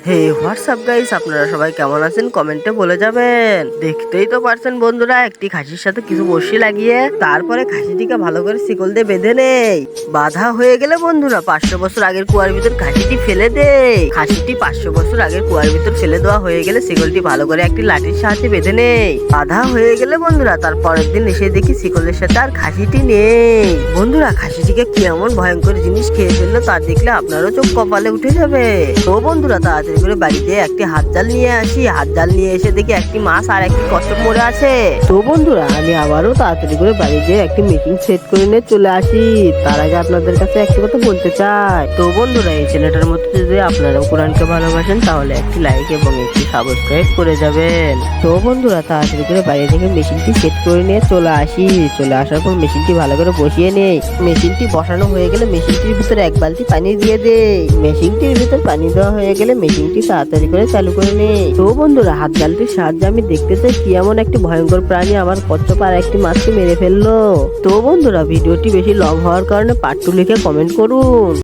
হে WhatsApp guys, আপনারা সবাই কেমন আছেন কমেন্টে বলে যাবেন। দেখতেই তো পারছেন বন্ধুরা, একটি খাসির সাথে কিছু বসি লাগিয়ে তারপরে খাসিটিকে ভালো করে শিকল দিয়ে বেঁধে নেই। বাধা হয়ে গেলে বন্ধুরা 500 বছর আগের কুয়ার ভিতর খাসিটি ফেলে দেয়। খাসিটি 500 বছর আগের কুয়ার ভিতর ফেলে দেওয়া হয়ে গেলে শিকলটি ভালো করে একটি লাঠির সাহায্যে বেঁধে নেই। বাধা হয়ে গেলে বন্ধুরা তার পরের দিন এসে দেখি শিকলের সাথে আর খাসিটি নেই। বন্ধুরা খাসিটিকে কি এমন ভয়ঙ্কর জিনিস খেয়ে ফেললো তা দেখলে আপনারও চোখ কপালে উঠে যাবে। তো বন্ধুরা তাড়াতাড়ি করে বাড়িতে একটি হাত জাল নিয়ে আসি। হাত জাল নিয়ে এসে দেখি একটি মাছ আর একটি কচ্ছপ মরে আছে। তো বন্ধুরা আমি আবারও তাড়াতাড়ি করে বাড়িতে একটি মেশিন সেট করে নিয়ে চলে আসি। তার আগে আপনাদের কাছে একটি কথা বলতে চাই। তো বন্ধুরা এই চ্যানেলটার মধ্যে যদি আপনারা কোরআনকে ভালোবাসেন তাহলে একটি লাইক এবং একটি সাবস্ক্রাইব করে যাবেন। তো বন্ধুরা তাড়াতাড়ি করে বাইরে থেকে মেশিনটি সেট করে নিয়ে চলে আসি। চলে আসার পর মেশিনটি ভালো করে বসিয়ে নেই। মেশিনটি বসানো হয়ে গেলে মেশিনটির ভিতরে এক বালতি পানি দিয়ে দেই। মেশিনটির ভিতর পানি দেওয়া হয়ে গেলে মেশিনটি তাড়াতাড়ি করে চালু করে নেই। তো বন্ধুরা হাত জালটির সাহায্যে আমি দেখতে চাই কি এমন একটি ভয়ঙ্কর প্রাণী আমার কচ্ছপ আর একটি মাছকে মেরে ফেললো। তো বন্ধুরা ভিডিওটি বেশি লং হওয়ার কারণে পার্ট 2 লিখে কমেন্ট করুন।